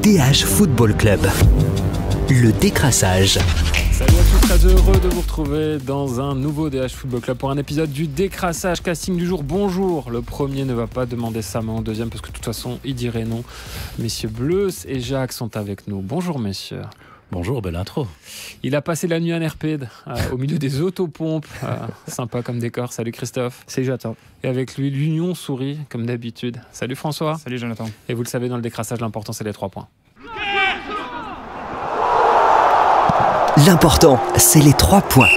DH Football Club. Le décrassage. Salut à tous, très heureux de vous retrouver dans un nouveau DH Football Club pour un épisode du décrassage. Casting du jour, bonjour. Le premier ne va pas demander sa main au deuxième parce que de toute façon il dirait non. Messieurs Bleus et Jacques sont avec nous. Bonjour messieurs. Bonjour, belle intro. Il a passé la nuit à Nerpede, au milieu des autopompes. Sympa comme décor. Salut Christophe. Salut Jonathan. Et avec lui, l'Union sourit comme d'habitude. Salut François. Salut Jonathan. Et vous le savez, dans le décrassage, l'important c'est les 3 points. L'important, c'est les 3 points.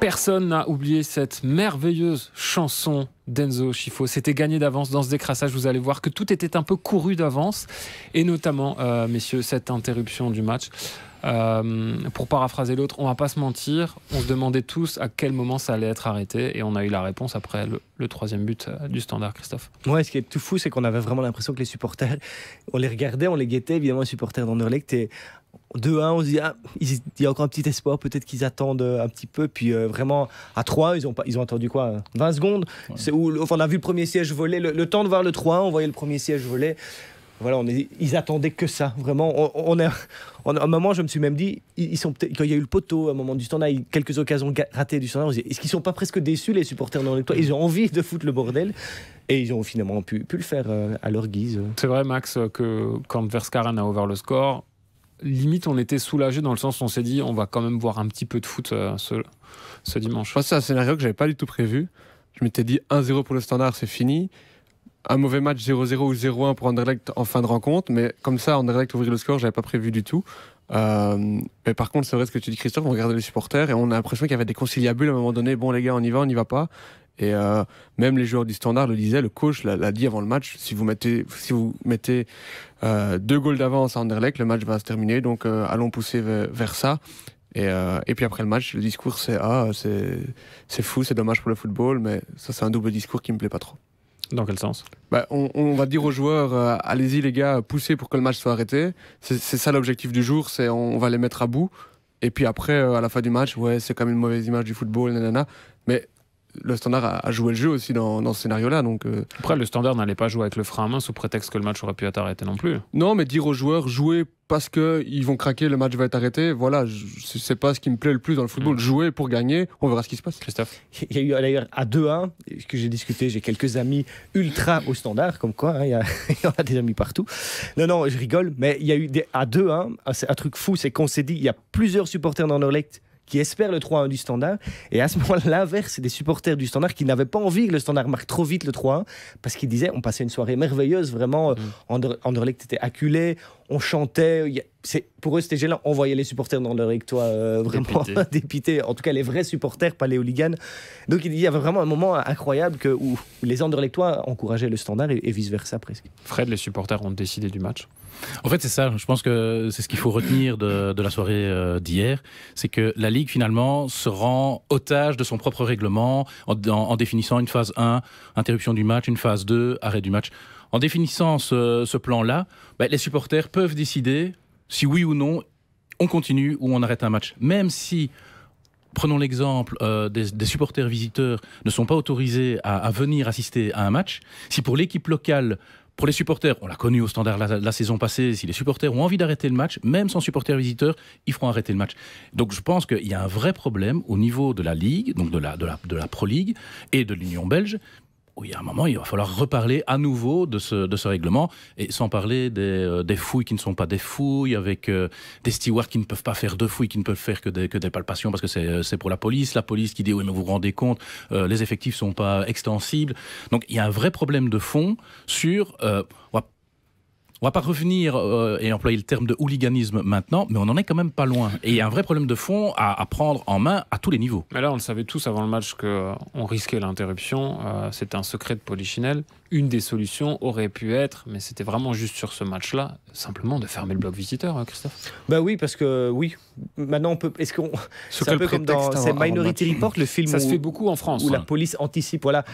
Personne n'a oublié cette merveilleuse chanson d'Enzo Scifo. C'était gagné d'avance dans ce décrassage. Vous allez voir que tout était un peu couru d'avance. Et notamment, messieurs, cette interruption du match. Pour paraphraser l'autre, on va pas se mentir. On se demandait tous à quel moment ça allait être arrêté. Et on a eu la réponse après le 3e but du Standard, Christophe. Ouais, ce qui est tout fou, c'est qu'on avait vraiment l'impression que les supporters, on les regardait, on les guettait. Évidemment, les supporters d'Anderlecht, 2-1, on se dit, il y a encore un petit espoir, peut-être qu'ils attendent un petit peu. Puis vraiment, à 3, ils ont attendu quoi, 20 secondes. Ouais. C'est où, on a vu le premier siège voler, le temps de voir le 3-1, on voyait le premier siège voler. Voilà, ils attendaient que ça. Vraiment, à un moment, je me suis même dit, quand il y a eu le poteau, à un moment du Standard, quelques occasions ratées du Standard, on se dit, est-ce qu'ils ne sont pas presque déçus, les supporters d'Anderlecht? Ils ont envie de foutre le bordel. Et ils ont finalement pu le faire à leur guise. C'est vrai, Max, que quand Verskaren a ouvert le score, limite, on était soulagé dans le sens où on s'est dit, on va quand même voir un petit peu de foot ce dimanche. C'est un scénario que je n'avais pas du tout prévu. Je m'étais dit 1-0 pour le Standard, c'est fini. Un mauvais match 0-0 ou 0-1 pour Anderlecht en fin de rencontre, mais comme ça, Anderlecht ouvrir le score, j'avais pas prévu du tout. Mais par contre, c'est vrai ce que tu dis, Christophe, on regardait les supporters et on a l'impression qu'il y avait des conciliabules à un moment donné. Bon les gars, on y va pas. Et même les joueurs du Standard le disaient, le coach l'a dit avant le match, si vous mettez 2 goals d'avance à Anderlecht, le match va se terminer, donc allons pousser vers ça. Et puis après le match, le discours c'est fou, c'est dommage pour le football, mais ça c'est un double discours qui me plaît pas trop. Dans quel sens ? On va dire aux joueurs, allez-y les gars, poussez pour que le match soit arrêté. C'est ça l'objectif du jour, c'est on va les mettre à bout. Et puis après, à la fin du match, ouais, c'est quand même une mauvaise image du football, nanana. Mais le Standard a joué le jeu aussi dans ce scénario-là. Donc, Après, le Standard n'allait pas jouer avec le frein à main sous prétexte que le match aurait pu être arrêté non plus. Non, mais dire aux joueurs, jouez parce qu'ils vont craquer, le match va être arrêté. Voilà, c'est pas ce qui me plaît le plus dans le football. Jouer pour gagner, on verra ce qui se passe. Christophe ? Il y a eu d'ailleurs à 2-1, ce que j'ai discuté, j'ai quelques amis ultra au Standard, comme quoi, il y en a des amis partout. Non, je rigole, mais il y a eu à 2-1, c'est un truc fou, c'est qu'on s'est dit, il y a plusieurs supporters d'Anderlecht qui espèrent le 3-1 du Standard. Et à ce moment-là, l'inverse, c'est des supporters du Standard qui n'avaient pas envie que le Standard marque trop vite le 3-1 parce qu'ils disaient on passait une soirée merveilleuse, vraiment. Anderlecht était acculé, on chantait. Pour eux, c'était génial. On voyait les supporters d'Anderlecht vraiment dépités. En tout cas, les vrais supporters, pas les hooligans. Donc, il y avait vraiment un moment incroyable où les Anderlechtois encourageaient le Standard et vice-versa presque. Fred, les supporters ont décidé du match. En fait, c'est ça. Je pense que c'est ce qu'il faut retenir de la soirée d'hier. C'est que la Ligue, finalement, se rend otage de son propre règlement en définissant une phase 1, interruption du match, une phase 2, arrêt du match. En définissant ce plan-là, les supporters peuvent décider si oui ou non on continue ou on arrête un match. Même si, prenons l'exemple, des supporters visiteurs ne sont pas autorisés à venir assister à un match, si pour l'équipe locale, pour les supporters, on l'a connu au Standard la saison passée, si les supporters ont envie d'arrêter le match, même sans supporters visiteurs, ils feront arrêter le match. Donc je pense qu'il y a un vrai problème au niveau de la Ligue, donc de la Pro League et de l'Union belge. Oui, à un moment, il va falloir reparler à nouveau de ce règlement, et sans parler des fouilles qui ne sont pas des fouilles, avec des stewards qui ne peuvent pas faire de fouilles, qui ne peuvent faire que des palpations, parce que c'est pour la police qui dit, oui, mais vous vous rendez compte, les effectifs ne sont pas extensibles. Donc, il y a un vrai problème de fond sur... On va pas revenir et employer le terme de hooliganisme maintenant, mais on en est quand même pas loin. Et il y a un vrai problème de fond à prendre en main à tous les niveaux. Mais là, on le savait tous avant le match qu'on risquait l'interruption. C'était un secret de Polichinelle. Une des solutions aurait pu être, mais c'était vraiment juste sur ce match-là, simplement de fermer le bloc visiteur, Christophe. Oui, parce que oui. Maintenant, on peut. Est-ce qu'on c'est un peu comme dans Minority Report, le film ça se fait beaucoup en France. Où la police anticipe. Voilà.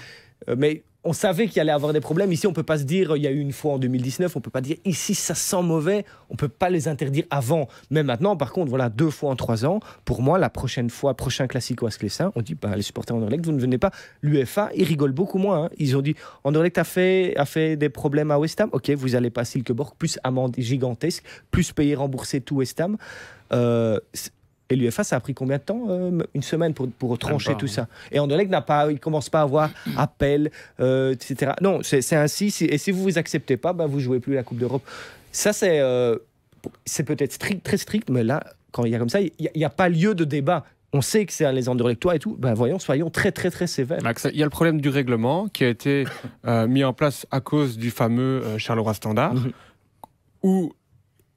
Mais on savait qu'il allait avoir des problèmes. Ici, on ne peut pas se dire, il y a eu une fois en 2019, on ne peut pas dire, ici, ça sent mauvais, on ne peut pas les interdire avant. Mais maintenant, par contre, voilà, 2 fois en 3 ans, pour moi, la prochaine fois, prochain Classico à Sclessin, on dit, les supporters Anderlecht, vous ne venez pas. L'UEFA, ils rigolent beaucoup moins. Hein. Ils ont dit, Anderlecht a fait des problèmes à West Ham. OK, vous allez pas à Silkeborg, plus amende gigantesque, plus payer, rembourser tout West Ham. Et l'UEFA, ça a pris combien de temps Une semaine pour trancher tout ça. Et Anderlecht il ne commence pas à avoir appel, etc. Non, c'est ainsi. Et si vous acceptez pas, vous ne jouez plus la Coupe d'Europe. Ça, c'est peut-être très strict, mais là, quand il y a comme ça, il n'y a pas lieu de débat. On sait que c'est les Anderlechtois et tout. Soyons très, très, très sévères. Max, il y a le problème du règlement qui a été mis en place à cause du fameux Charleroi Standard, où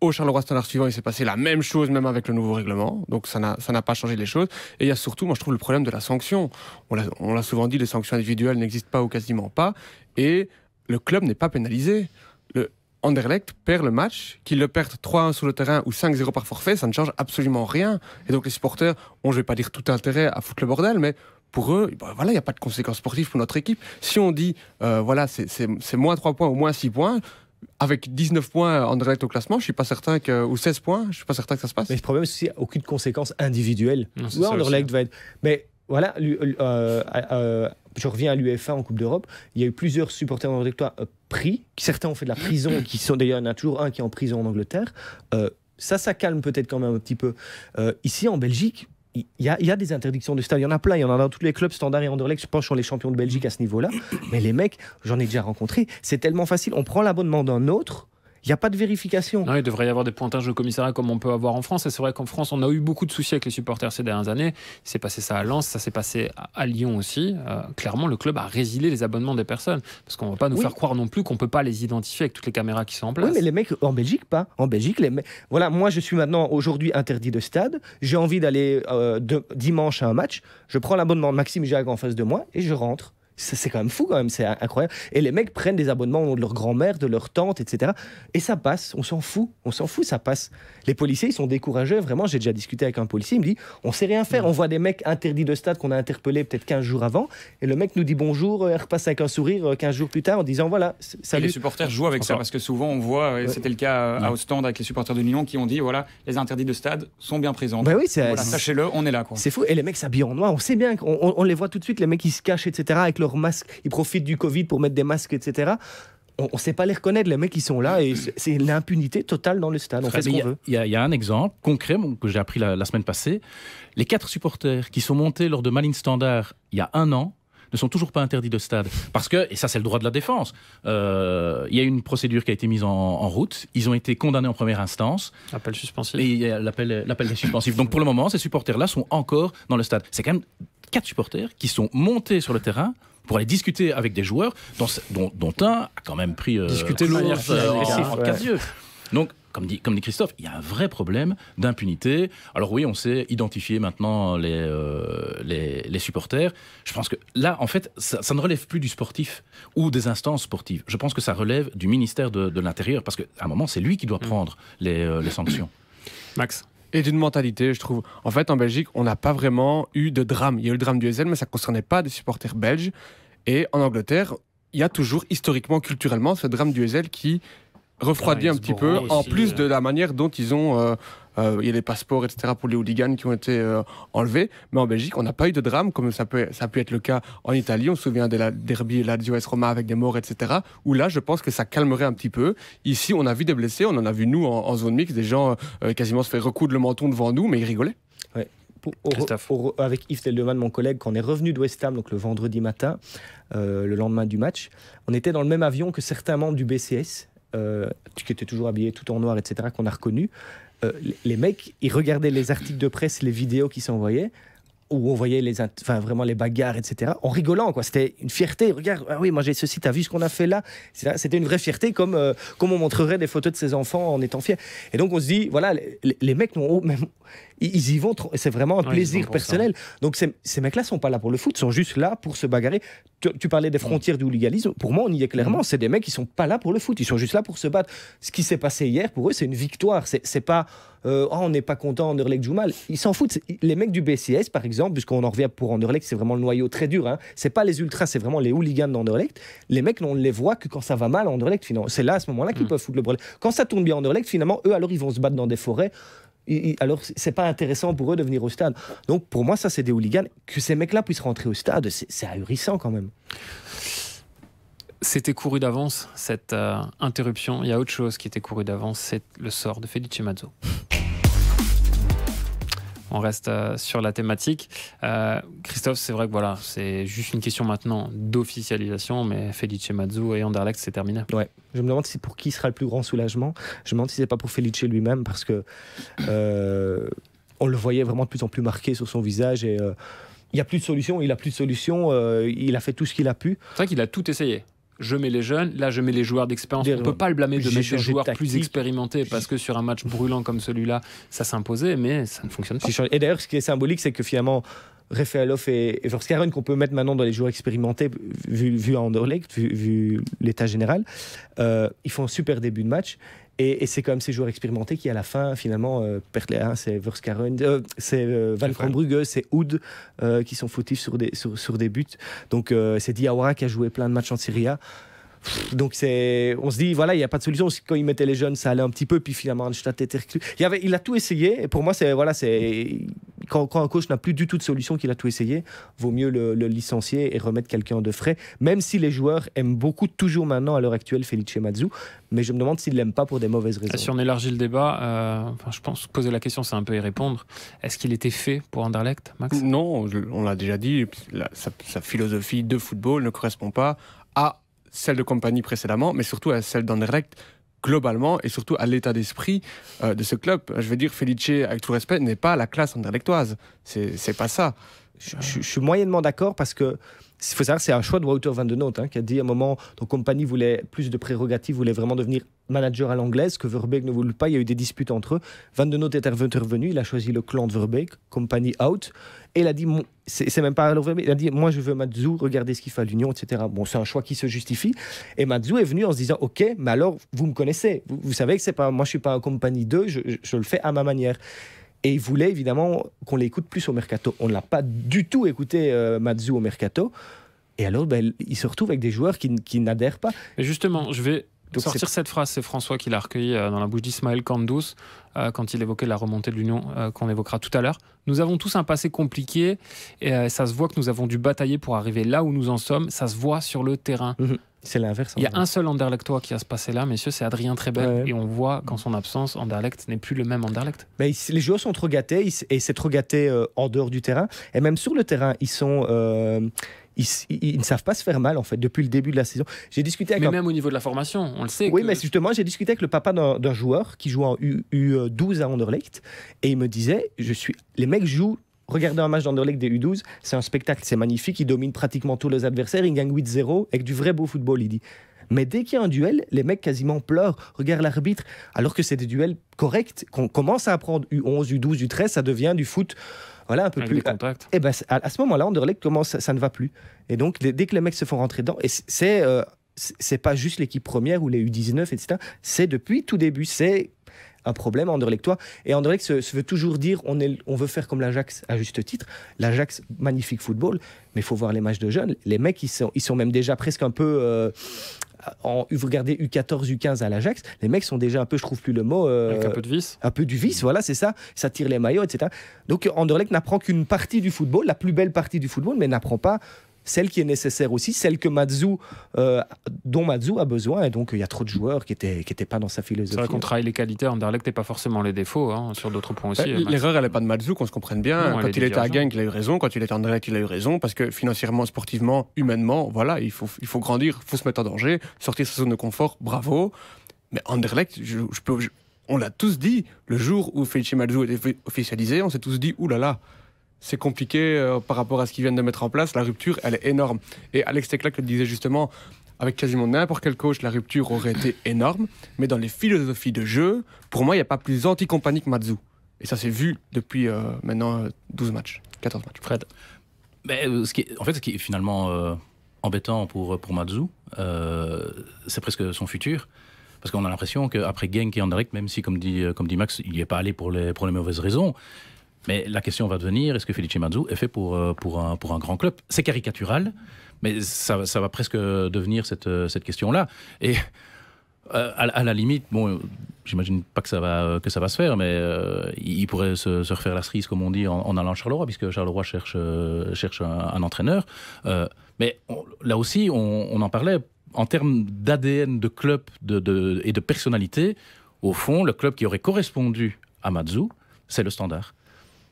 au Charleroi Standard suivant, il s'est passé la même chose, même avec le nouveau règlement. Donc ça n'a pas changé les choses. Et il y a surtout, moi je trouve, le problème de la sanction. On l'a souvent dit, les sanctions individuelles n'existent pas ou quasiment pas. Et le club n'est pas pénalisé. Le Anderlecht perd le match, qu'il le perde 3-1 sur le terrain ou 5-0 par forfait, ça ne change absolument rien. Et donc les supporters ont, je ne vais pas dire tout intérêt à foutre le bordel, mais pour eux, il n'y a pas de conséquences sportives pour notre équipe. Si on dit, c'est moins 3 points ou moins 6 points, avec 19 points Anderlecht au classement, je suis pas certain ou 16 points, je suis pas certain que ça se passe. Mais le problème, c'est qu'il n'y a aucune conséquence individuelle. Anderlecht va être... Mais voilà, je reviens à l'UEFA en Coupe d'Europe, il y a eu plusieurs supporters anderlechtois pris, certains ont fait de la prison, qui sont d'ailleurs, il y en a toujours un qui est en prison en Angleterre. Ça calme peut-être quand même un petit peu. Ici, en Belgique, il y a des interdictions de stade, il y en a plein, il y en a dans tous les clubs Standard et Anderlecht, je pense sont les champions de Belgique à ce niveau-là, mais les mecs, j'en ai déjà rencontré, c'est tellement facile, on prend l'abonnement d'un autre, il n'y a pas de vérification. Non, il devrait y avoir des pointages de commissariat comme on peut avoir en France. Et c'est vrai qu'en France, on a eu beaucoup de soucis avec les supporters ces dernières années. Il s'est passé ça à Lens, ça s'est passé à Lyon aussi. Clairement, le club a résilié les abonnements des personnes. Parce qu'on ne va pas nous faire croire non plus qu'on ne peut pas les identifier avec toutes les caméras qui sont en place. Oui, mais les mecs, en Belgique, pas. En Belgique, voilà, moi, je suis maintenant, aujourd'hui, interdit de stade. J'ai envie d'aller dimanche à un match. Je prends l'abonnement de Maxime Jacques en face de moi et je rentre. C'est quand même fou, quand même, c'est incroyable. Et les mecs prennent des abonnements au nom de leur grand-mère, de leur tante, etc. Et ça passe, on s'en fout, ça passe. Les policiers, ils sont découragés, vraiment. J'ai déjà discuté avec un policier, il me dit, on sait rien faire. On voit des mecs interdits de stade qu'on a interpellés peut-être 15 jours avant, et le mec nous dit bonjour, il repasse avec un sourire 15 jours plus tard en disant voilà, salut. Et les supporters jouent avec ça, parce que souvent on voit, et c'était le cas à Ostende avec les supporters de Lyon qui ont dit voilà, les interdits de stade sont bien présents. Oui, sachez-le, on est là. C'est fou, et les mecs s'habillent en noir, on sait bien qu'on les voit tout de suite, les mecs qui se cachent, etc., avec leur masque, ils profitent du Covid pour mettre des masques, etc. On ne sait pas les reconnaître, les mecs, ils sont là, et c'est l'impunité totale dans le stade, on fait ce qu'on veut. Il y a un exemple concret que j'ai appris la semaine passée. Les 4 supporters qui sont montés lors de Malines Standard il y a 1 an ne sont toujours pas interdits de stade. Parce que, et ça c'est le droit de la défense, il y a une procédure qui a été mise en route, ils ont été condamnés en première instance. Appel suspensif. Et l'appel est suspensif. Donc pour le moment, ces supporters-là sont encore dans le stade. C'est quand même 4 supporters qui sont montés sur le terrain pour aller discuter avec des joueurs dont un a quand même pris discuter de manière en 4 yeux. Donc, comme dit Christophe, il y a un vrai problème d'impunité. Alors oui, on sait identifier maintenant les supporters. Je pense que là, en fait, ça ne relève plus du sportif ou des instances sportives. Je pense que ça relève du ministère de l'Intérieur, parce qu'à un moment, c'est lui qui doit prendre les sanctions. Max ? Et d'une mentalité, je trouve. En fait, en Belgique, on n'a pas vraiment eu de drame. Il y a eu le drame du ESL, mais ça ne concernait pas des supporters belges. Et en Angleterre, il y a toujours, historiquement, culturellement, ce drame du ESL qui refroidit un petit peu, en plus de la manière dont ils ont... il y a les passeports, etc., pour les hooligans qui ont été enlevés. Mais en Belgique, on n'a pas eu de drame, comme ça peut être le cas en Italie. On se souvient des derby Lazio AS Roma avec des morts, etc., où là, je pense que ça calmerait un petit peu. Ici, on a vu des blessés, on en a vu, nous, en zone mixte, des gens quasiment se faire recoudre le menton devant nous, mais ils rigolaient. Ouais. Avec Yves Teldeman, mon collègue, quand on est revenu de West Ham, donc le vendredi matin, le lendemain du match, on était dans le même avion que certains membres du BCS, qui étaient toujours habillés tout en noir, etc., qu'on a reconnus. Les mecs, ils regardaient les articles de presse, les vidéos qui s'envoyaient, où on voyait vraiment les bagarres, etc., en rigolant, quoi. C'était une fierté. Regarde, ah oui, moi j'ai ceci, t'as vu ce qu'on a fait là? C'était une vraie fierté, comme on montrerait des photos de ses enfants en étant fiers. Et donc on se dit, voilà, les mecs, ils y vont, c'est vraiment un plaisir personnel. Donc ces mecs-là sont pas là pour le foot, sont juste là pour se bagarrer. Tu parlais des frontières du hooliganisme, pour moi on y est clairement, c'est des mecs qui sont pas là pour le foot, ils sont juste là pour se battre. Ce qui s'est passé hier, pour eux, c'est une victoire, c'est pas on n'est pas content, Anderlecht joue mal, ils s'en foutent. Les mecs du BCS, par exemple, exemple, puisqu'on en revient pour Anderlecht, c'est vraiment le noyau très dur. Hein. C'est pas les ultras, c'est vraiment les hooligans d'Anderlecht. Les mecs, on ne les voit que quand ça va mal à Anderlecht. Finalement. C'est là, à ce moment-là, qu'ils peuvent foutre le bordel. Quand ça tourne bien à Anderlecht, finalement, eux, alors, ils vont se battre dans des forêts. Alors, c'est pas intéressant pour eux de venir au stade. Donc, pour moi, ça, c'est des hooligans. Que ces mecs-là puissent rentrer au stade, c'est ahurissant quand même. C'était couru d'avance, cette interruption. Il y a autre chose qui était couru d'avance, c'est le sort de Felice Mazzo. On reste sur la thématique. Christophe, c'est vrai que voilà, c'est juste une question maintenant d'officialisation, mais Felice Mazzo et Anderlecht, c'est terminé. Ouais. Je me demande si pour qui sera le plus grand soulagement. Je me demande si c'est pas pour Felice lui-même, parce que on le voyait vraiment de plus en plus marqué sur son visage et il n'y a plus de solution. Il a plus de solution. Il a fait tout ce qu'il a pu. C'est vrai qu'il a tout essayé. Je mets les jeunes, là je mets les joueurs d'expérience. On ne peut pas le blâmer de mettre des joueurs plus expérimentés parce que sur un match brûlant comme celui-là, ça s'imposait, mais ça ne fonctionne pas. Et d'ailleurs, ce qui est symbolique, c'est que finalement, Rafaelov et Verskaren, qu'on peut mettre maintenant dans les joueurs expérimentés, vu à Anderlecht, vu l'état général, ils font un super début de match. Et c'est quand même ces joueurs expérimentés qui, à la fin, finalement, perdent les 1. C'est Verskaren, c'est Van Brugge, c'est Oud qui sont fautifs sur des buts. Donc, c'est Diawara qui a joué plein de matchs en Serie A. Donc on se dit voilà, il n'y a pas de solution. Quand il mettait les jeunes, ça allait un petit peu, puis finalement Arnstadt était reclus. Il a tout essayé, et pour moi c'est quand un coach n'a plus du tout de solution, qu'il a tout essayé, vaut mieux le licencier et remettre quelqu'un de frais, même si les joueurs aiment beaucoup toujours maintenant à l'heure actuelle Felice Mazzo, mais je me demande s'ils ne l'aiment pas pour des mauvaises raisons. Si on élargit le débat, je pense que poser la question c'est un peu y répondre. Est-ce qu'il était fait pour Anderlecht, Max ? Non, on l'a déjà dit, sa philosophie de football ne correspond pas à celle de Compagnie précédemment, mais surtout à celle d'Anderlecht globalement, et surtout à l'état d'esprit de ce club. Je veux dire, Felice, avec tout respect, n'est pas la classe anderlechtoise. C'est pas ça. Je suis moyennement d'accord, parce que il faut savoir, c'est un choix de Wouter van de Noot, qui a dit à un moment, donc Compagnie voulait plus de prérogatives, voulait vraiment devenir manager à l'anglaise, que Verbeek ne voulait pas. Il y a eu des disputes entre eux. Van de Noot est intervenu, il a choisi le clan de Verbeek, Compagnie out, et il a dit, c'est même pas Verbeek, il a dit, moi je veux Mazzo, regardez ce qu'il fait à l'Union, etc. Bon, c'est un choix qui se justifie. Et Mazzo est venu en se disant, ok, mais alors vous me connaissez, vous savez que c'est pas, moi je suis pas un Compagnie 2, je le fais à ma manière. Et il voulait évidemment qu'on l'écoute plus au mercato. On ne l'a pas du tout écouté, Mazzo, au mercato. Et alors, il se retrouve avec des joueurs qui n'adhèrent pas. Mais justement, je vais sortir cette phrase. C'est François qui l'a recueillie dans la bouche d'Ismaël Kandous quand il évoquait la remontée de l'Union qu'on évoquera tout à l'heure. Nous avons tous un passé compliqué et ça se voit que nous avons dû batailler pour arriver là où nous en sommes. Ça se voit sur le terrain. C'est l'inverse. Il y a un seul Anderlechtois qui a se passé là, messieurs, c'est Adrien Trebel. Ouais. Et on voit qu'en son absence, Anderlecht n'est plus le même Anderlecht. Mais les joueurs sont trop gâtés, et c'est trop gâté en dehors du terrain. Et même sur le terrain, ils sont... Ils ne savent pas se faire mal, en fait, depuis le début de la saison. J'ai discuté avec même au niveau de la formation, on le sait. Oui, mais justement, j'ai discuté avec le papa d'un joueur qui joue en U12 à Anderlecht, et il me disait, les mecs jouent. Regardez un match d'Anderlecht des U12, c'est un spectacle, c'est magnifique, ils dominent pratiquement tous les adversaires, ils gagnent 8-0 avec du vrai beau football, il dit. Mais dès qu'il y a un duel, les mecs quasiment pleurent, regardent l'arbitre, alors que c'est des duels corrects, qu'on commence à apprendre U11, U12, U13, ça devient du foot, voilà, un peu avec plus... Et ben, à ce moment-là, Anderlecht commence, ça ne va plus. Et donc, dès que les mecs se font rentrer dedans, et c'est pas juste l'équipe première ou les U19, etc., c'est depuis tout début, c'est... un problème anderlechtois. Et Anderlecht se veut toujours dire on veut faire comme l'Ajax, à juste titre. L'Ajax, magnifique football, mais il faut voir les matchs de jeunes. Les mecs, ils sont même déjà presque un peu... vous regardez U14, U15 à l'Ajax, les mecs sont déjà un peu, je trouve plus le mot... avec un peu de vice. Un peu du vice, voilà, c'est ça. Ça tire les maillots, etc. Donc Anderlecht n'apprend qu'une partie du football, la plus belle partie du football, mais n'apprend pas celle qui est nécessaire aussi, celle que dont Mazzo a besoin. Et donc, il y a trop de joueurs qui étaient pas dans sa philosophie. C'est vrai qu'on travaille les qualités, Anderlecht et pas forcément les défauts, sur d'autres points aussi. L'erreur, elle n'est pas de Mazzo, qu'on se comprenne bien. Non, quand il était à Genk, il a eu raison. Quand il était à Anderlecht, il a eu raison. Parce que financièrement, sportivement, humainement, voilà, il faut grandir, il faut se mettre en danger, sortir de sa zone de confort, bravo. Mais Anderlecht, on l'a tous dit, le jour où Felice Mazzo était officialisé, on s'est tous dit, oulala, c'est compliqué par rapport à ce qu'ils viennent de mettre en place. La rupture, elle est énorme. Et Alex Teclac le disait justement, avec quasiment n'importe quel coach, la rupture aurait été énorme. Mais dans les philosophies de jeu, pour moi, il n'y a pas plus anti-compagnie que Mazzo. Et ça s'est vu depuis maintenant 12 matchs, 14 matchs. Fred. Mais, ce qui est finalement embêtant pour Mazzo, c'est presque son futur. Parce qu'on a l'impression qu'après Genk et Anderlecht, même si, comme dit Max, il n'y est pas allé pour les mauvaises raisons, Mais la question va devenir, est-ce que Felice Mazzu est fait pour un grand club? C'est caricatural, mais ça va presque devenir cette question-là. Et à la limite, bon, j'imagine pas que ça va se faire, mais il pourrait se refaire la cerise, comme on dit, en allant à Charleroi, puisque Charleroi cherche un entraîneur. Mais là aussi, on en parlait, en termes d'ADN de club et de personnalité, au fond, le club qui aurait correspondu à Mazzu, c'est le Standard.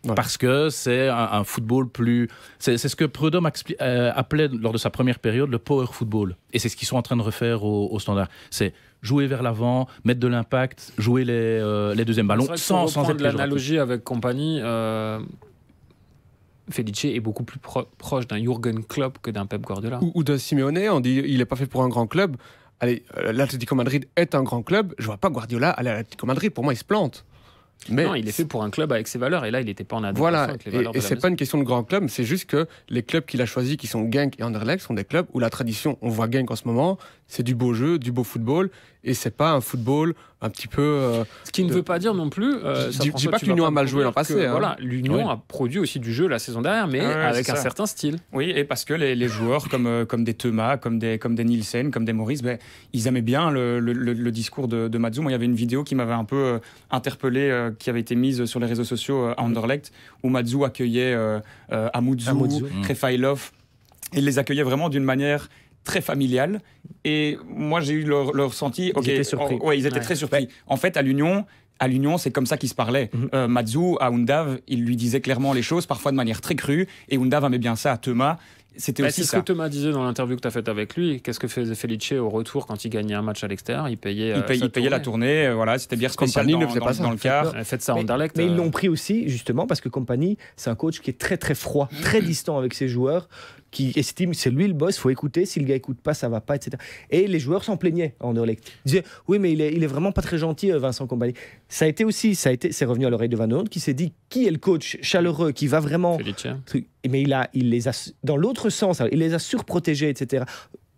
Voilà. Parce que c'est un football plus... C'est ce que Prudhomme appelait lors de sa première période le power football. Et c'est ce qu'ils sont en train de refaire au Standard. C'est jouer vers l'avant, mettre de l'impact, jouer les deuxièmes ballons sans être l'analogie avec Compagnie. Felice est beaucoup plus proche d'un Jürgen Klopp que d'un Pep Guardiola. Ou d'un Simeone. On dit il n'est pas fait pour un grand club. Allez, l'Atlético Madrid est un grand club. Je ne vois pas Guardiola aller à l'Atlético Madrid. Pour moi, il se plante. Mais non, il est fait pour un club avec ses valeurs, et là, il n'était pas en adéquation voilà, avec les valeurs de la c'est maison. pas une question de grand club, c'est juste que les clubs qu'il a choisis, qui sont Genk et Anderlecht, sont des clubs où la tradition, on voit Genk en ce moment, c'est du beau jeu, du beau football, et c'est pas un football un petit peu... Ce qui ne veut pas dire non plus... je dis pas que l'Union a mal joué l'an passé. Voilà, l'Union a produit aussi du jeu la saison dernière, mais avec un certain style. Oui, et parce que les joueurs comme des Thomas, comme des Nielsen, comme des Maurice, ils aimaient bien le discours de Mazzu. Moi, il y avait une vidéo qui m'avait un peu interpellé, qui avait été mise sur les réseaux sociaux à Anderlecht, où Mazzu accueillait Amuzzu, Refailov, et les accueillait vraiment d'une manière très familiale. Et moi, j'ai eu le ressenti... Ils étaient surpris. Ils étaient très surpris. En fait, à l'Union, c'est comme ça qu'ils se parlaient. Mazzu, à Undav, il lui disait clairement les choses, parfois de manière très crue, et Undav aimait bien ça à Thomas. C'était aussi c'est ce que Thomas disait dans l'interview que tu as faite avec lui. Qu'est-ce que faisait Felice au retour quand il gagnait un match à l'extérieur? Il payait la tournée. Voilà, c'était bien spécial dans le quart. Faites ça en Anderlecht. Mais ils l'ont pris aussi, justement, parce que Compagnie, c'est un coach qui est très très froid, très distant avec ses joueurs, qui estime que c'est lui le boss, il faut écouter, si le gars écoute pas, ça va pas, etc. Et les joueurs s'en plaignaient à Anderlecht. Ils disaient, oui, mais il est vraiment pas très gentil, Vincent Compagnie. C'est revenu à l'oreille de Van Honor, qui s'est dit, qui est le coach chaleureux, qui va vraiment... Mais il les a, dans l'autre sens, il les a surprotégés, etc.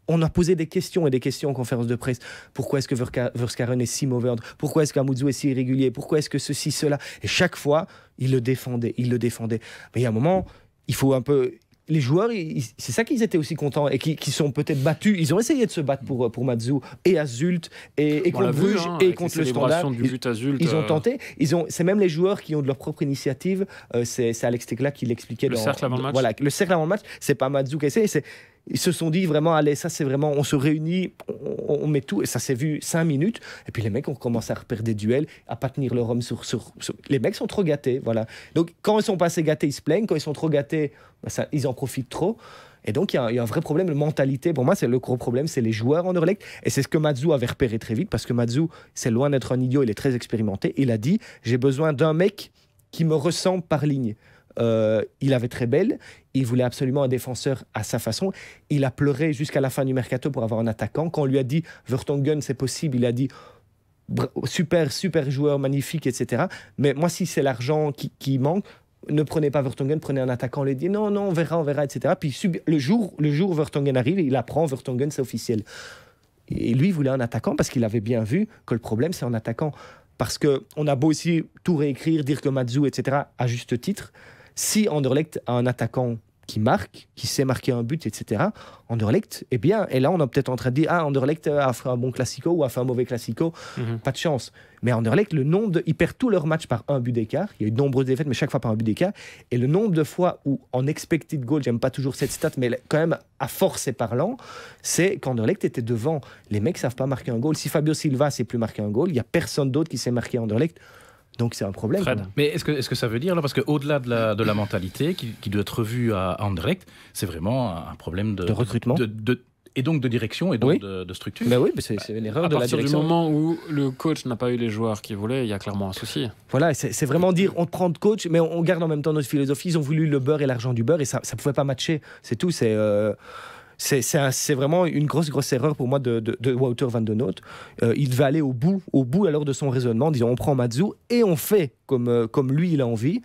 On a posé des questions et des questions en conférence de presse. Pourquoi est-ce que Verskaren est si mauvais? Pourquoi est-ce qu'Amuzzu est si irrégulier? Pourquoi est-ce que ceci, cela? Et chaque fois, il le défendait. Mais il y a un moment, il faut un peu... Les joueurs, c'est ça qu'ils étaient aussi contents et qui sont peut-être battus. Ils ont essayé de se battre pour Mazzu et à Zult et contre Bruges et contre le Standard. Ils ont tenté. C'est même les joueurs qui ont de leur propre initiative. C'est Alex Tecla qui l'expliquait. Le cercle avant le match. Voilà, le cercle avant le match. C'est pas Mazzu qui essaie. Ils se sont dit vraiment, allez, ça c'est vraiment, on se réunit, on met tout, et ça s'est vu 5 minutes, et puis les mecs ont commencé à repérer des duels, à pas tenir leur homme sur... Les mecs sont trop gâtés, voilà. Donc quand ils sont pas assez gâtés, ils se plaignent, quand ils sont trop gâtés, ils en profitent trop, et donc il y a un vrai problème de mentalité. Pour moi, c'est le gros problème, c'est les joueurs en Anderlecht, et c'est ce que Mazzu avait repéré très vite, parce que Mazzu, c'est loin d'être un idiot, il est très expérimenté, il a dit, j'ai besoin d'un mec qui me ressemble par ligne. Il avait très belle, il voulait absolument un défenseur à sa façon. Il a pleuré jusqu'à la fin du mercato pour avoir un attaquant. Quand on lui a dit Vertonghen c'est possible, il a dit super joueur, magnifique, etc. Mais moi, si c'est l'argent qui manque, ne prenez pas Vertonghen, prenez un attaquant. On lui dit non, on verra, etc. Puis le jour où Vertonghen arrive, il apprend Vertonghen, c'est officiel. Et lui, il voulait un attaquant parce qu'il avait bien vu que le problème, c'est un attaquant. Parce qu'on a beau aussi tout réécrire, dire que Mazzu, etc., à juste titre. Si Anderlecht a un attaquant qui marque, qui sait marquer un but, etc., Anderlecht est bien. Et là, on est peut-être en train de dire Anderlecht a fait un bon classico ou a fait un mauvais classico. Pas de chance. Mais Anderlecht, ils perdent tous leurs matchs par un but d'écart. Il y a eu de nombreuses défaites, mais chaque fois par un but d'écart. Et le nombre de fois où, en expected goal, j'aime pas toujours cette stat, mais quand même, à force et parlant, c'est qu'Anderlecht était devant. Les mecs savent pas marquer un goal. Si Fabio Silva sait plus marquer un goal, il y a personne d'autre qui sait marquer Anderlecht. Donc c'est un problème. Mais est-ce que ça veut dire, là, parce qu'au-delà de la mentalité qui doit être revue à Anderlecht, c'est vraiment un problème de recrutement et donc de direction et donc de structure. Ben oui, mais c'est une erreur de la direction. À partir du moment où le coach n'a pas eu les joueurs qu'il voulait, il y a clairement un souci. Voilà, c'est vraiment dire on prend de coach, mais on garde en même temps notre philosophie. Ils ont voulu le beurre et l'argent du beurre et ça ne pouvait pas matcher. C'est tout. C'est vraiment une grosse erreur pour moi de Wouter van de Noot. Il devait aller au bout alors de son raisonnement, en disant on prend Mazzu et on fait comme lui il a envie.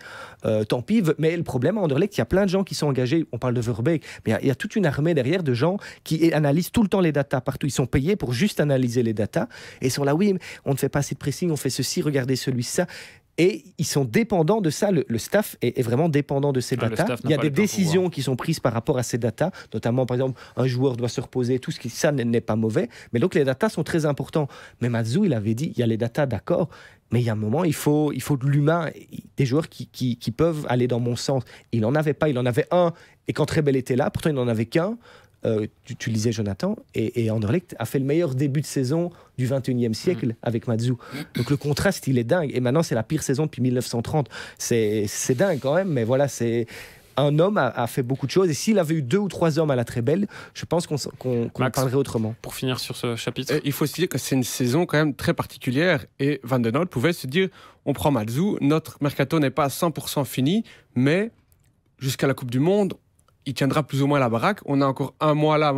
Tant pis. Mais le problème à Anderlecht, il y a plein de gens qui sont engagés. On parle de Verbeek, mais il y a toute une armée derrière de gens qui analysent tout le temps les datas partout. Ils sont payés pour juste analyser les datas et ils sont là, oui, mais on ne fait pas assez de pressing, on fait ceci, regardez celui, ça. Et ils sont dépendants de ça. Le staff est vraiment dépendant de ces Le datas. staff n'a Il y a pas des le temps pour décisions voir. qui sont prises par rapport à ces datas, notamment par exemple un joueur doit se reposer, tout ce qui ça n'est pas mauvais. Mais donc les datas sont très importants. Mais Matsu, il avait dit, il y a les datas, d'accord, mais il y a un moment, il faut de l'humain, des joueurs qui peuvent aller dans mon sens. Il n'en avait pas, il en avait un, et quand Rebel était là, pourtant il n'en avait qu'un. Tu lisais Jonathan, et Anderlecht a fait le meilleur début de saison du 21e siècle avec Matsu. Donc le contraste, il est dingue. Et maintenant, c'est la pire saison depuis 1930. C'est dingue quand même, mais voilà, c'est... Un homme a fait beaucoup de choses, et s'il avait eu 2 ou 3 hommes à la très belle, je pense qu'on Max, parlerait autrement. Pour finir sur ce chapitre. Il faut se dire que c'est une saison quand même très particulière, et Van den Noot pouvait se dire, on prend Matsu, notre mercato n'est pas à 100% fini, mais jusqu'à la Coupe du Monde, il tiendra plus ou moins la baraque. On a encore un mois là,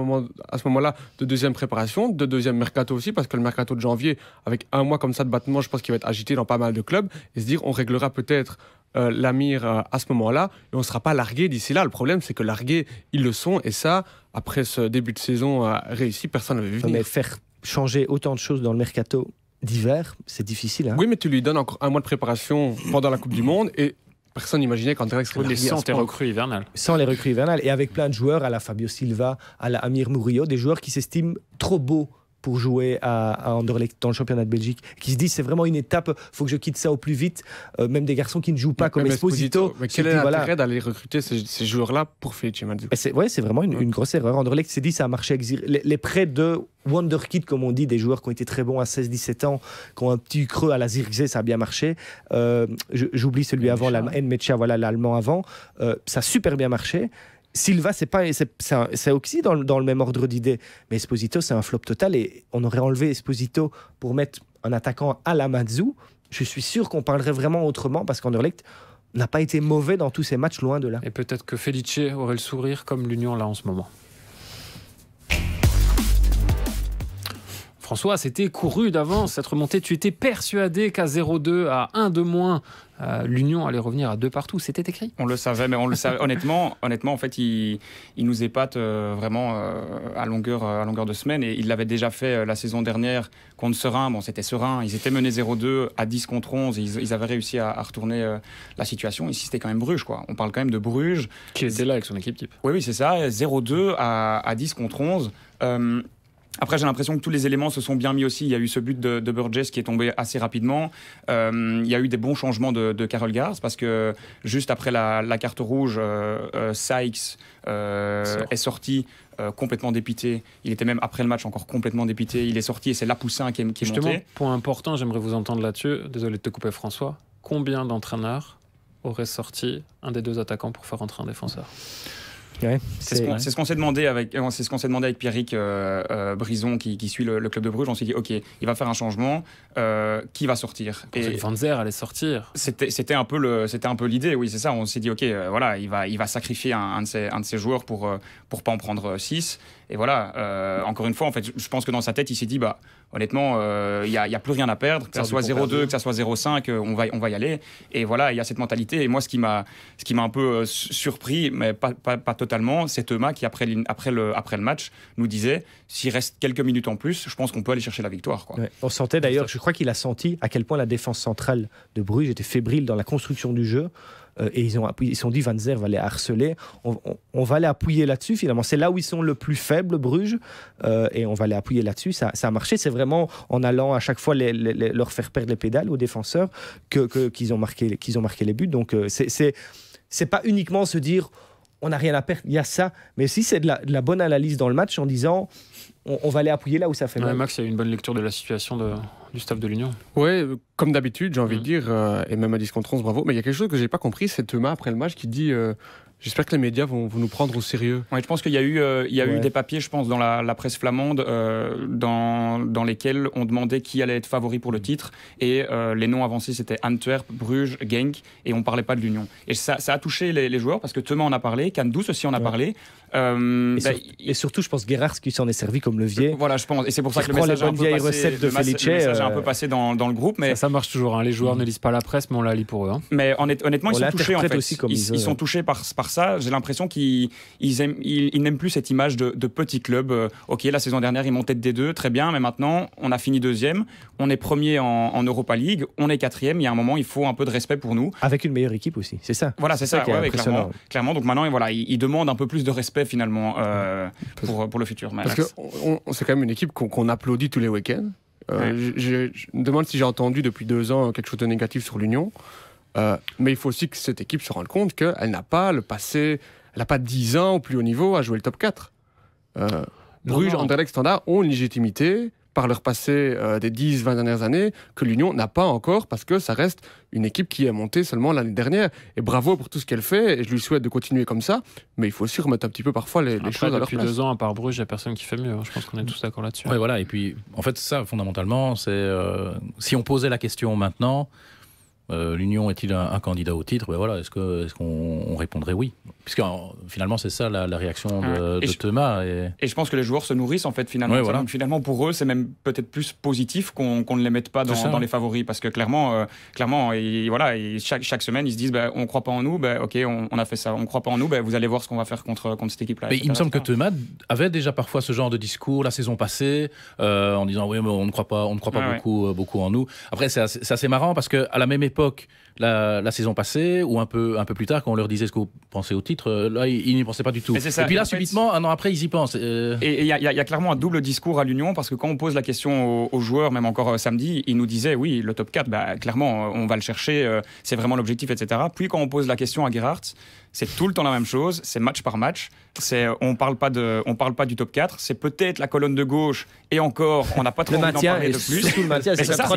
à ce moment-là, de deuxième préparation, de deuxième mercato aussi, parce que le mercato de janvier, avec un mois comme ça de battement, je pense qu'il va être agité dans pas mal de clubs, et se dire, on réglera peut-être l'Amir à ce moment-là, et on ne sera pas largué d'ici là. Le problème, c'est que largués, ils le sont, et ça, après ce début de saison réussi, personne n'avait vu venir. Mais faire changer autant de choses dans le mercato d'hiver, c'est difficile. Hein. Oui, mais tu lui donnes encore un mois de préparation pendant la Coupe du Monde, et personne n'imaginait qu'Anderlecht serait Les largué à 100 ce point. recrues hivernales. Sans les recrues hivernales, et avec plein de joueurs, à la Fabio Silva, à la Amir Murillo, des joueurs qui s'estiment trop beaux pour jouer à Anderlecht dans le championnat de Belgique, qui se disent c'est vraiment une étape, faut que je quitte ça au plus vite. Même des garçons qui ne jouent pas comme Même Esposito. Mais quel est l'intérêt d'aller recruter ces joueurs-là pour Felice Matsu? C'est vraiment une grosse erreur. Anderlecht s'est dit ça a marché avec les prêts de Wonderkid, comme on dit, des joueurs qui ont été très bons à 16-17 ans, qui ont un petit creux à la Zirkzee, ça a bien marché. J'oublie celui avant, Nmecha, voilà l'allemand avant. Ça a super bien marché. Silva, c'est aussi dans le même ordre d'idée. Mais Esposito, c'est un flop total, et on aurait enlevé Esposito pour mettre un attaquant à la Matsu. Je suis sûr qu'on parlerait vraiment autrement, parce qu'Anderlecht n'a pas été mauvais dans tous ces matchs, loin de là. Et peut-être que Felice aurait le sourire comme l'Union là en ce moment. François, c'était couru d'avance cette remontée. Tu étais persuadé qu'à 0-2, à 1 de moins, l'Union allait revenir à 2 partout. C'était écrit. On le savait, mais on le savait. Honnêtement, en fait, il nous épate vraiment à longueur de semaine. Et il l'avait déjà fait la saison dernière contre Serein. Bon, c'était Serein. Ils étaient menés 0-2 à 10 contre 11. Et ils avaient réussi à retourner la situation. Ici, c'était quand même Bruges, quoi. On parle quand même de Bruges. Qui était là avec son équipe type. Oui, c'est ça. 0-2 à 10 contre 11. Après, j'ai l'impression que tous les éléments se sont bien mis aussi. Il y a eu ce but de Burgess qui est tombé assez rapidement. Il y a eu des bons changements de Carol Gars, parce que juste après la carte rouge, Sykes est sorti complètement dépité. Il était même après le match encore complètement dépité. Il est sorti et c'est Lapoussin qui est Justement, monté. point important, j'aimerais vous entendre là-dessus. Désolé de te couper, François. Combien d'entraîneurs auraient sorti un des 2 attaquants pour faire entrer un défenseur? Ouais, C'est ce qu'on s'est demandé avec Pierrick Brison qui suit le club de Bruges. On s'est dit ok, il va faire un changement, qui va sortir? Et Van Zer allait sortir. C'était un peu l'idée, oui, c'est ça. On s'est dit ok, voilà, il va sacrifier un de ses joueurs pour pas en prendre 6. Et voilà, encore une fois, en fait, je pense que dans sa tête, il s'est dit bah honnêtement, il y a plus rien à perdre, que ça soit 0-2, que ça soit 0-5, on va y aller. Et voilà, il y a cette mentalité. Et moi, ce qui m'a un peu surpris, mais pas totalement, c'est Thomas qui après le match nous disait s'il reste quelques minutes en plus, je pense qu'on peut aller chercher la victoire, quoi. Ouais. On sentait d'ailleurs, je crois qu'il a senti à quel point la défense centrale de Bruges était fébrile dans la construction du jeu. Et ils se sont dit Van Zer va les harceler, on va les appuyer là-dessus finalement, c'est là où ils sont le plus faibles, Bruges, et on va les appuyer là-dessus. Ça a marché, c'est vraiment en allant à chaque fois leur faire perdre les pédales aux défenseurs qu'ils ont marqué les buts. Donc c'est pas uniquement se dire on n'a rien à perdre, il y a ça, mais aussi c'est de la bonne analyse dans le match en disant on va les appuyer là où ça fait mal. Max, il y a eu une bonne lecture de la situation du staff de l'Union. Oui, comme d'habitude, j'ai envie de dire, et même à 10 contre 11, bravo. Mais il y a quelque chose que j'ai pas compris, c'est Thomas après le match qui dit j'espère que les médias vont nous prendre au sérieux. Ouais, je pense qu'il y a eu des papiers, je pense, dans la presse flamande, dans lesquels on demandait qui allait être favori pour le titre, et les noms avancés c'était Antwerp, Bruges, Genk, et on parlait pas de l'Union. Et ça a touché les joueurs, parce que Thomas en a parlé, Kandous aussi en a parlé. Et surtout, je pense Gerrard qui s'en est servi comme levier. Voilà, je pense, et c'est pour ça que le prend message les bonnes vieilles recettes de Felice. Le message est un peu passé dans le groupe, mais ça marche toujours. Les joueurs ne lisent pas la presse, mais on la lit pour eux. Mais honnêtement, ils sont touchés en fait. Aussi comme ils sont touchés par Barça, j'ai l'impression qu'ils n'aiment plus cette image de petit club. Ok, la saison dernière, ils montaient de D2, très bien, mais maintenant, on a fini deuxième, on est premier en Europa League, on est quatrième, il y a un moment, il faut un peu de respect pour nous. Avec une meilleure équipe aussi, c'est ça. Voilà, c'est ça, qui est ouais, impressionnant. clairement. Donc maintenant, voilà, ils demandent un peu plus de respect finalement pour le futur. Parce que c'est quand même une équipe qu'on applaudit tous les week-ends. Je me demande si j'ai entendu depuis 2 ans quelque chose de négatif sur l'Union. Mais il faut aussi que cette équipe se rende compte qu'elle n'a pas le passé, elle n'a pas 10 ans au plus haut niveau à jouer le top 4. Bruges, Anderlecht, Standard ont une légitimité par leur passé des 10-20 dernières années que l'Union n'a pas encore, parce que ça reste une équipe qui est montée seulement l'année dernière. Et bravo pour tout ce qu'elle fait, et je lui souhaite de continuer comme ça, mais il faut aussi remettre un petit peu parfois les choses à leur place. Depuis 2 ans, à part Bruges, il n'y a personne qui fait mieux. Je pense qu'on est tous d'accord là-dessus. Ouais, voilà. Et puis, en fait, ça, fondamentalement, c'est si on posait la question maintenant, l'Union est-il un candidat au titre? Ben voilà, est-ce qu'on répondrait oui? Puisque finalement, c'est ça la réaction de Thomas. Et je pense que les joueurs se nourrissent en fait finalement. Ouais, voilà. Donc, finalement, pour eux, c'est même peut-être plus positif qu'on ne les mette pas dans les favoris, parce que clairement, chaque semaine, ils se disent on ne croit pas en nous, ok, on a fait ça, on ne croit pas en nous, vous allez voir ce qu'on va faire contre cette équipe-là. Mais il me semble que Thomas avait déjà parfois ce genre de discours la saison passée, en disant oui, mais on ne croit pas beaucoup en nous. Après, c'est assez marrant parce qu'à la même époque, la saison passée, ou un peu plus tard, quand on leur disait ce que vous pensez au titre, là, ils n'y pensaient pas du tout. Et puis là, subitement, un an après, ils y pensent. Et il y a clairement un double discours à l'Union, parce que quand on pose la question aux joueurs, même encore samedi, ils nous disaient, oui, le top 4, clairement, on va le chercher, c'est vraiment l'objectif, etc. Puis quand on pose la question à Gerhardt, c'est tout le temps la même chose, c'est match par match. On parle pas du top 4, c'est peut-être la colonne de gauche, et encore, on n'a pas trop envie d'en parler de plus. Surtout le maintien, c'est ça,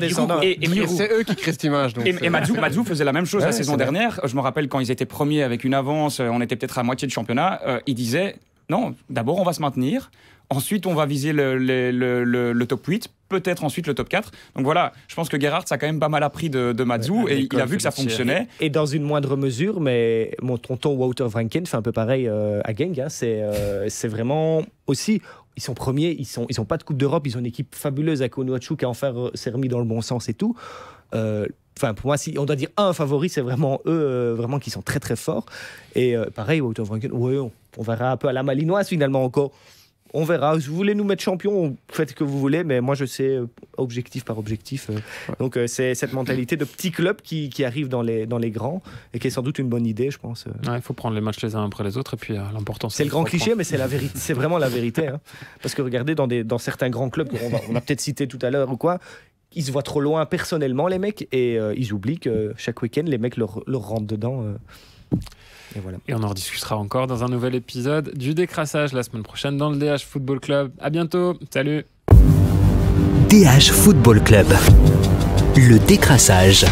et c'est eux qui créent cette image. Donc et Madzou faisait la même chose la saison dernière. Je me rappelle quand ils étaient premiers avec une avance, on était peut-être à moitié de championnat, ils disaient, non, d'abord on va se maintenir, ensuite on va viser le top 8, peut-être ensuite le top 4. Donc voilà, je pense que Gerhardt a quand même pas mal appris de Madzou, et il a vu que ça fonctionnait. Et dans une moindre mesure, mais mon tonton Wouter Vranken fait un peu pareil à Genk. C'est vraiment aussi... Ils sont premiers, ils ont pas de Coupe d'Europe, ils ont une équipe fabuleuse avec Onuachu qui s'est remis dans le bon sens et tout. Pour moi, si on doit dire un favori, c'est vraiment eux, vraiment qui sont très très forts. Et pareil, Wouter Vranken, on verra un peu à la malinoise finalement encore. On verra. Si vous voulez nous mettre champion, faites ce que vous voulez, mais moi je sais objectif par objectif. Donc c'est cette mentalité de petit club qui arrive dans les grands, et qui est sans doute une bonne idée, je pense. Il faut prendre les matchs les uns après les autres, et puis l'important c'est le grand cliché, mais c'est la vérité. C'est vraiment la vérité. Parce que regardez, dans certains grands clubs qu'on va peut-être citer tout à l'heure ou quoi, ils se voient trop loin personnellement, les mecs, et ils oublient que chaque week-end, les mecs leur rentrent dedans. Et voilà. Et on en rediscutera encore dans un nouvel épisode du Décrassage la semaine prochaine dans le DH Football Club. À bientôt, salut. DH Football Club, le décrassage.